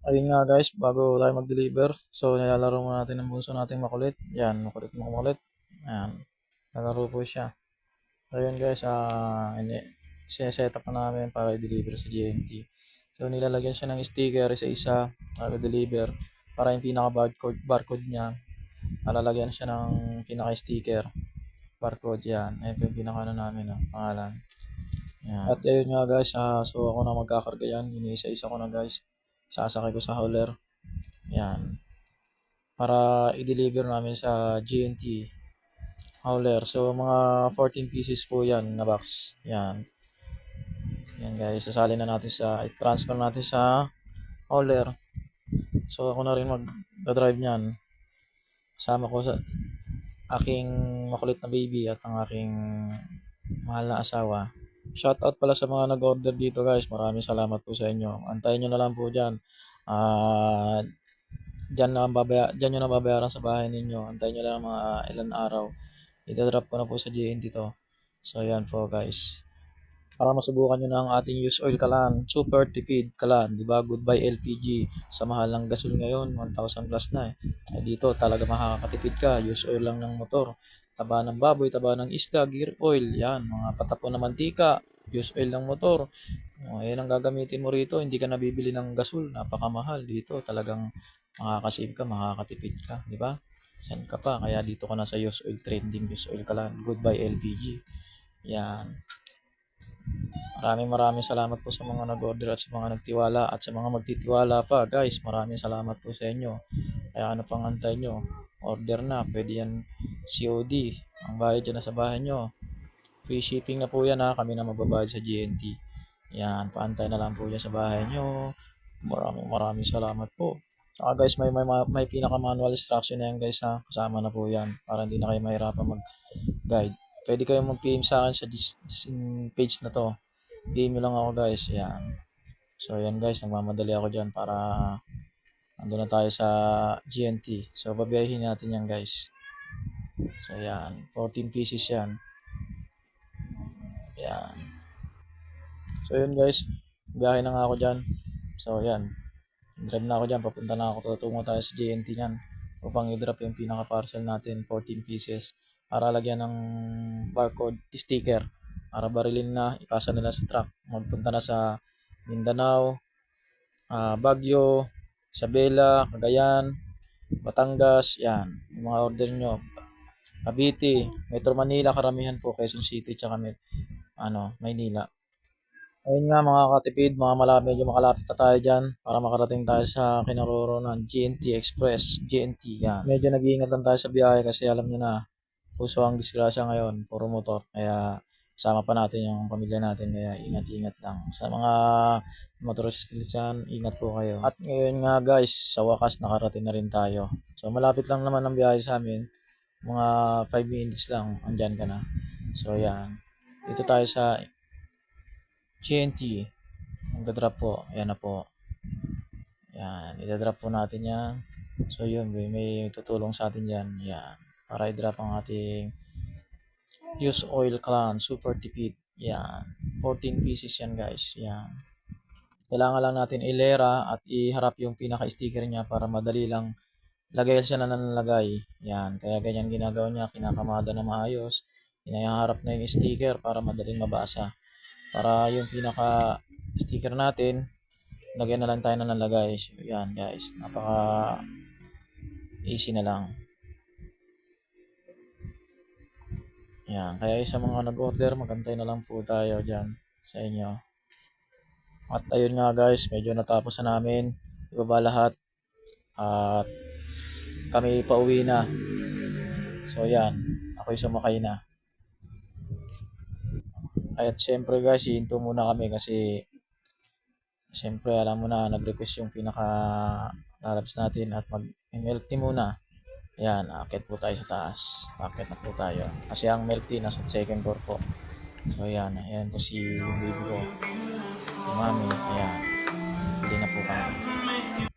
Ayun nga guys, bago tayo mag-deliver, so nilalaro muna natin ang bunso nating makulit. Yan, makulit mo makulit. Ayan, lalaro po siya. Ayun guys, set up na namin para i-deliver sa GMT. So nilalagyan siya ng sticker isa-isa para i-deliver. Para yung pinaka barcode niya, nalalagyan siya ng pinaka-sticker. Barcode yan. Ayun po yung pinaka namin, pangalan. Yan. At ayun nga guys, so ako na magkakarga yan. Iniisa-isa ko na guys. Sasakay ko sa hauler. Yan. Para i-deliver namin sa GNT hauler. So mga 14 pieces po yan na box. Yan. Yan guys, sasali na natin i-transfer natin sa hauler. So ako na rin mag-drive niyan. Sama ko sa aking makulit na baby at ang aking mahal na asawa. Shoutout pala sa mga nag-order dito guys. Maraming salamat po sa inyo. Antayin nyo na lang po dyan. Diyan nyo na babayaran sa bahay ninyo. Antayin nyo lang mga ilan araw. Ita-drop ko na po sa GNT to. So yan po guys. Para masubukan nyo na ang ating used oil kalan. Super tipid kalan. Diba? Goodbye LPG. Sa mahal ng gasol ngayon. 1,000 plus na eh. Dito talaga makakatipid ka. Used oil lang ng motor. Taba ng baboy, taba ng isda, gear oil. Yan. Mga patapon na mantika. Used oil ng motor. Yan ang gagamitin mo rito. Hindi ka nabibili ng gasol. Napakamahal. Dito talagang makakasave ka, makakatipid ka. Diba? Saan ka pa? Kaya dito ka na sa used oil trending. Used oil kalan. Goodbye LPG. Yan. Maraming salamat po sa mga nag-order at sa mga nagtiwala at sa mga magtitiwala pa. Guys, maraming salamat po sa inyo. Kaya ano pang antay nyo? Order na. Pwede yan COD. Ang bayad dyan na sa bahay nyo. Free shipping na po yan ha. Kami na magbabayad sa GNT. Yan. Paantay na lang po yan sa bahay nyo. Maraming salamat po. Saka guys, may pinaka-manual instruction na yan guys ha. Kasama na po yan. Para hindi na kayo mahirapan mag-guide. Pwede kayong mag-PM sa akin sa page na to. PM nyo lang ako guys. Yan. So yan guys, nagmamadali ako dyan para andun na tayo sa GNT. So babiyahin natin yan guys. So yan, 14 pieces yan. Yan. So yun guys, biyahe na nga ako dyan. So yan, drive na ako dyan, papunta na ako. Tutungo tayo sa GNT yan upang i-drop yung pinaka-parcel natin, 14 pieces. Para lagyan ng barcode sticker. Para barilin na, ipasa nila sa truck. Magpunta na sa Mindanao, Baguio, Isabela, Cagayan, Batangas, yan. Yung mga order nyo. Cavite, Metro Manila, karamihan po, Quezon City, tsaka Maynila. Ayun nga mga katipid, medyo makalapit na tayo dyan para makarating tayo sa kinaroroonan GNT Express, GNT, yan. Medyo nag-iingat lang tayo sa biyahe kasi alam nyo na, puso ang disgrasya ngayon, puro motor. Kaya sama pa natin yung pamilya natin, kaya ingat-ingat lang. Sa mga motorists dyan, ingat po kayo. At ngayon nga guys, sa wakas nakarating na rin tayo. So malapit lang naman ang biyahe sa amin. Mga 5 minutes lang, andyan ka na. So yan. Dito tayo sa GNT. Magdadrop po. Yan na po. Yan. Idadrop po natin yan. So yun, may tutulong sa atin yan. Yan. Para i-drop ang ating used oil clan. Super tipid. Yan. 14 pieces yan guys. Yan. Kailangan lang natin ilera at iharap yung pinaka-sticker niya para madali lang lagay siya na nalagay. Yan. Kaya ganyan ginagawa niya. Kinakamada na maayos. Inaharap na yung sticker para madaling mabasa. Para yung pinaka-sticker natin, lagyan na lang tayo na nalagay. So, yan guys. Napaka easy na lang. Yan. Kaya sa mga nag-order, magantay na lang po tayo dyan sa inyo. At ayun nga guys, medyo natapos na namin. Ibaba lahat. At kami pauwi na. So yan, ako'y sumakay na. At syempre guys, hihinto muna kami kasi syempre alam mo na, nag-request yung pinaka lalabs natin at mag-milk tea muna. Yan, akit po tayo sa taas. Akit na po tayo. Kasi ang milk tea nasa second floor po. So yan, ayan po si baby ko. Si mami, ayan. Hindi na po kami.